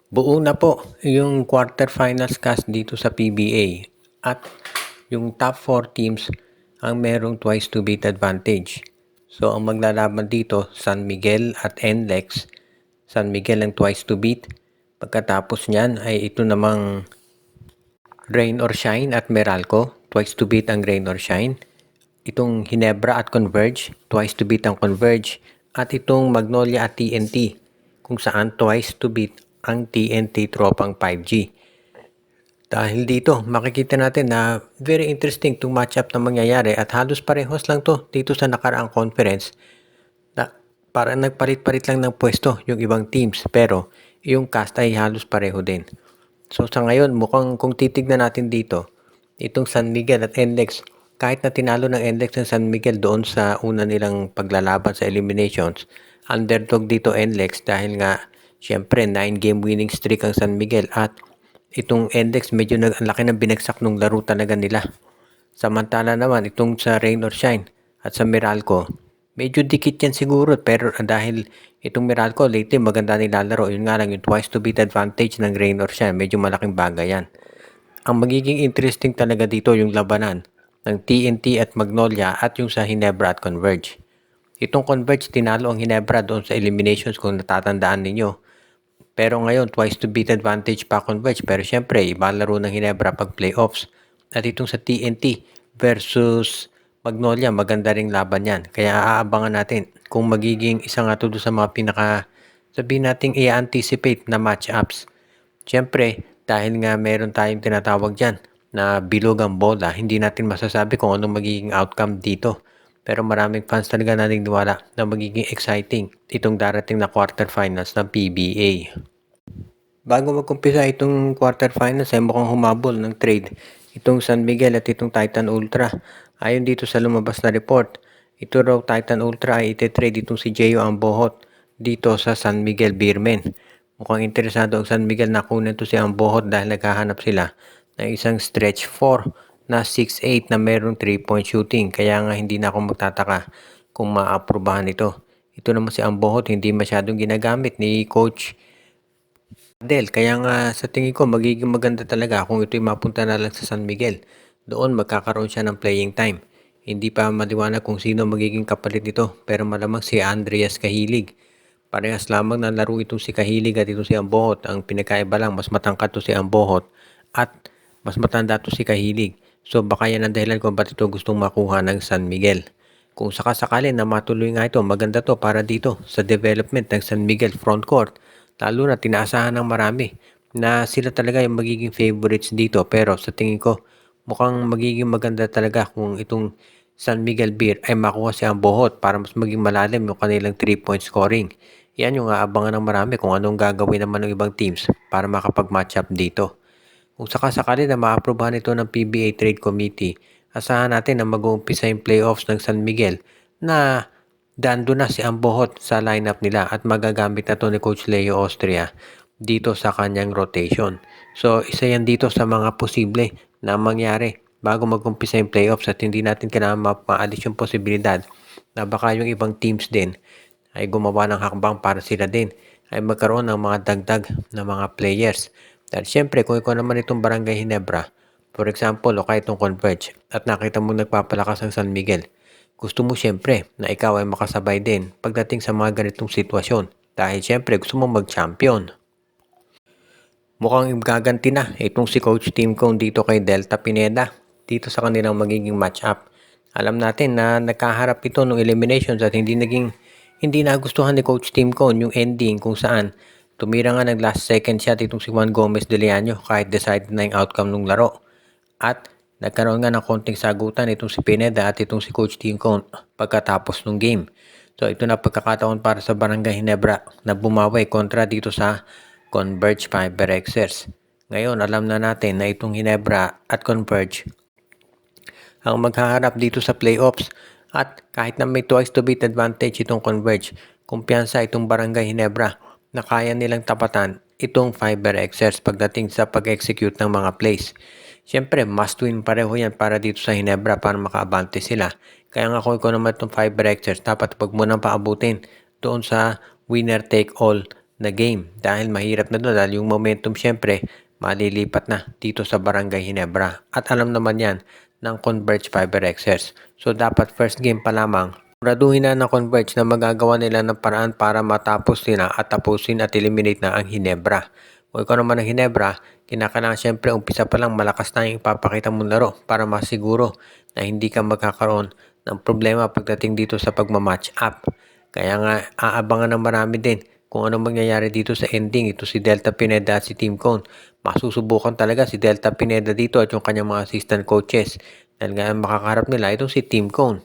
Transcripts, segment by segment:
Buo na po yung quarterfinals cast dito sa PBA at yung top 4 teams ang merong twice to beat advantage. So ang maglalaban dito, San Miguel at NLEX. San Miguel ang twice to beat. Pagkatapos niyan ay ito namang Rain or Shine at Meralco. Twice to beat ang Rain or Shine. Itong Hinebra at Converge. Twice to beat ang Converge. At itong Magnolia at TNT. Kung saan twice to beat ang TNT tropang 5G. Dahil dito, makikita natin na very interesting itong matchup na mangyayari at halos parehos lang to dito sa nakaraang conference. Na parang nagpalit-palit lang ng pwesto yung ibang teams pero yung cast ay halos pareho din. So sa ngayon, mukhang kung titignan natin dito, itong San Miguel at NLEX, kahit na tinalo ng NLEX ng San Miguel doon sa una nilang paglalaban sa eliminations, underdog dito NLEX dahil nga syempre 9 game winning streak ang San Miguel at itong NLEX medyo ang laki ng binagsak nung laro talaga nila. Samantala naman itong sa Rain or Shine at sa Meralco, medyo dikit yan siguro pero dahil itong Meralco lately maganda nilalaro, yun nga lang yung twice to beat advantage ng Rain or Shine, medyo malaking bagay yan. Ang magiging interesting talaga dito yung labanan ng TNT at Magnolia at yung sa Hinebra at Converge. Itong Converge tinalo ang Hinebra doon sa eliminations kung natatandaan ninyo. Pero ngayon, twice to beat advantage pa Converge. Pero syempre, iba laro ng Hinebra pag playoffs. At itong sa TNT versus Magnolia, maganda ring laban yan. Kaya aabangan natin kung magiging isa nga to sa mga sabihin nating i-anticipate na matchups. Syempre, dahil nga meron tayong tinatawag dyan na bilog ang bola, hindi natin masasabi kung anong magiging outcome dito. Pero maraming fans talaga naniniwala na magiging exciting itong darating na quarterfinals ng PBA. Bago mag-umpisa itong quarterfinals ay mukhang humabol ng trade itong San Miguel at itong Titan Ultra. Ayon dito sa lumabas na report, ito raw Titan Ultra ay ite-trade itong si Jeyo Ambohot dito sa San Miguel Beermen. Mukhang interesado ang San Miguel na kunin to si Ambohot dahil naghahanap sila ng isang stretch 4 na 6'8 na mayroong 3-point shooting. Kaya nga hindi na ako magtataka kung maaprubahan ito. Ito naman si Ambohot hindi masyadong ginagamit ni Coach Adel. Kaya nga sa tingin ko magiging maganda talaga kung ito'y mapunta na lang sa San Miguel. Doon magkakaroon siya ng playing time. Hindi pa maliwanag kung sino magiging kapalit nito pero malamang si Andreas Kahilig. Parehas lamang na laro itong si Kahilig at itong si Ambohot. Ang pinakaiba lang mas matangkad to si Ambohot at mas matanda to si Kahilig. So baka yan ang dahilan kung ba't ito gustong makuha ng San Miguel. Kung sakasakali na matuloy nga ito, maganda to para dito sa development ng San Miguel frontcourt. Lalo na tinaasahan ng marami na sila talaga yung magiging favorites dito. Pero sa tingin ko, mukhang magiging maganda talaga kung itong San Miguel Beer ay makuha si Ambohot para mas maging malalim yung kanilang 3-point scoring. Yan yung aabangan ng marami kung anong gagawin naman ng ibang teams para makapag-match up dito. Kung sakasakali na maaprobahan ito ng PBA Trade Committee, asahan natin na mag-uumpisa yung playoffs ng San Miguel na dando na si Ambohot sa lineup nila at magagamit na to ni Coach Leo Austria dito sa kanyang rotation. So isa yan dito sa mga posible na mangyari bago mag-umpisa yung playoffs at hindi natin kailangan maalis yung posibilidad na baka yung ibang teams din ay gumawa ng hakbang para sila din ay magkaroon ng mga dagdag na mga players. Dahil syempre kung ikaw naman itong Barangay Hinebra, for example o kahit itong Converge at nakita mo nagpapalakas ang San Miguel, gusto mo syempre na ikaw ay makasabay din pagdating sa mga ganitong sitwasyon dahil syempre gusto mo mag-champion. Mukhang gaganti na itong si Coach Tim Cone dito kay Delta Pineda dito sa kanilang magiging match-up. Alam natin na nagkaharap ito ng eliminations at hindi nagustuhan ni Coach Tim Cone yung ending kung saan tumira nga ng last second shot itong si Juan Gomez de Leaño kahit decided na yung outcome ng laro. At nagkaroon nga ng konting sagutan itong si Pineda at itong si Coach Tim Cone pagkatapos ng game. So ito na pagkakataon para sa Barangay Hinebra na bumawi kontra dito sa Converge Fiber Xers. Ngayon alam na natin na itong Hinebra at Converge ang maghaharap dito sa playoffs at kahit na may twice to beat advantage itong Converge, kumpiyansa itong Barangay Hinebra na kaya nilang tapatan itong Fiber Xers pagdating sa pag-execute ng mga plays. Siyempre, must win pareho yan para dito sa Hinebra para makaabante sila. Kaya nga kung ikaw naman itong Fiber Xers, dapat pag mo nang paabutin doon sa winner take all na game dahil mahirap na doon dahil yung momentum syempre malilipat na dito sa Barangay Ginebra. At alam naman yan ng Converge FiberXers. So dapat first game pa lamang siguraduhin na ng Converge na magagawa nila ng paraan para matapos nila at tapusin at eliminate na ang Ginebra. Kung ikaw naman ang Ginebra, kinakailangan syempre umpisa pa lang malakas na yung ipapakita mong laro para masiguro na hindi ka magkakaroon ng problema pagdating dito sa pagmamatch up. Kaya nga aabangan ng marami din kung ano mangyayari dito sa ending. Ito si Delta Pineda at si Team Cone. Masusubukan talaga si Delta Pineda dito at yung kanyang mga assistant coaches. Dahil nga makakaharap nila itong si Team Cone.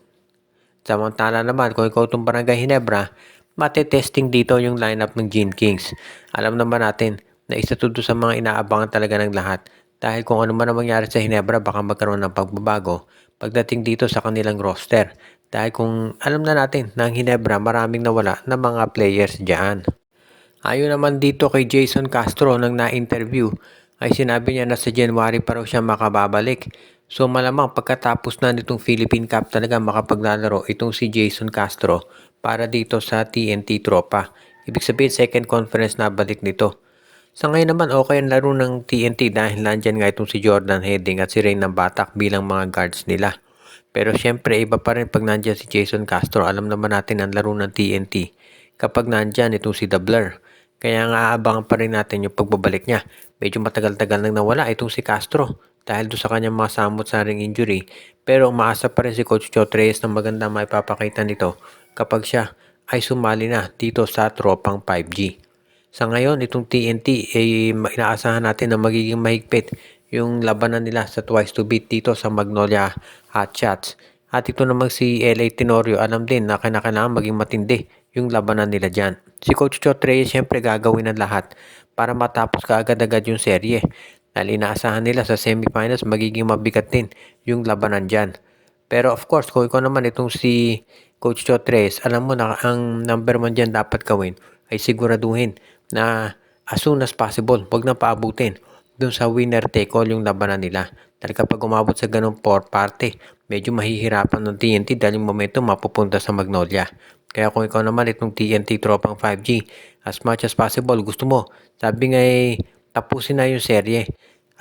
Samantala naman kung ikaw itong Barangay Ginebra, mate-testing dito yung lineup ng Gene Kings. Alam naman natin na isa to sa mga inaabangan talaga ng lahat. Dahil kung ano man ang mangyari sa Ginebra, baka magkaroon ng pagbabago pagdating dito sa kanilang roster. Dahil kung alam na natin na ang Ginebra maraming nawala na mga players dyan. Ayon naman dito kay Jason Castro nang na-interview ay sinabi niya na sa January pa raw siya makababalik. So malamang pagkatapos na nitong Philippine Cup talaga makapaglalaro itong si Jason Castro para dito sa TNT Tropa. Ibig sabihin second conference na balik nito. Sa ngayon naman okay ang laro ng TNT dahil nandyan nga itong si Jordan Heading at si Rain ng Batak bilang mga guards nila. Pero syempre iba pa rin pag nandyan si Jason Castro. Alam naman natin ang laro ng TNT kapag nandyan itong si The Blur. Kaya nga aabangan pa rin natin yung pagbabalik niya. Medyo matagal-tagal nang nawala itong si Castro dahil doon sa kanyang mga samot-saring injury. Pero umaasa pa rin si Coach Chot Reyes na maganda maipapakita nito kapag siya ay sumali na dito sa tropang 5G. Sa ngayon, itong TNT ay inaasahan natin na magiging mahigpit yung labanan nila sa Twice to Beat dito sa Magnolia Hotshots. At ito namang si LA Tenorio, alam din na kailangan maging matindi yung labanan nila dyan. Si Coach Chot Reyes syempre gagawin ng lahat para matapos kaagad-agad yung serye. Dahil inaasahan nila sa semifinals magiging mabigat din yung labanan dyan. Pero of course, kung ikaw naman itong si Coach Chot Reyes, alam mo na ang number 1 dyan dapat gawin ay siguraduhin na as soon as possible, huwag na paabutin doon sa winner take all yung labanan nila. Dahil kapag umabot sa ganung party, medyo mahihirapan ng TNT dahil yung momentum mapupunta sa Magnolia. Kaya kung ikaw naman itong TNT tropang 5G, as much as possible, gusto mo, sabi nga tapusin na yung serye.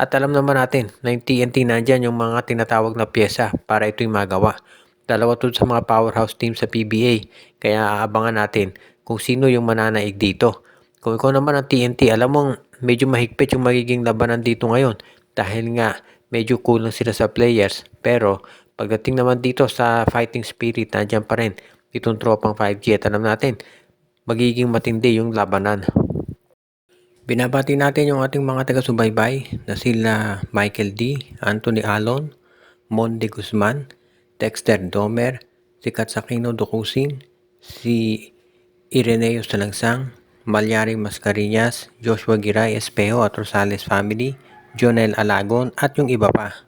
At alam naman natin na yung TNT nandyan yung mga tinatawag na pyesa para ito'y magawa. Dalawa to sa mga powerhouse team sa PBA, kaya aabangan natin kung sino yung mananaig dito. Kung ikaw naman ang TNT, alam mong medyo mahigpit yung magiging labanan dito ngayon dahil nga medyo kulang sila sa players. Pero pagdating naman dito sa fighting spirit, nandiyan pa rin itong tropang 5G at alam natin magiging matindi yung labanan. Binabati natin yung ating mga taga-subaybay na sila Michael D., Anthony Alon, Monde Guzman, Dexter Domer, si Katsakino Dukusing, si Ireneo Salangsang, Malyari Mascarillas, Joshua Giray Espejo at Rosales family, Jonel Alagon at yung iba pa.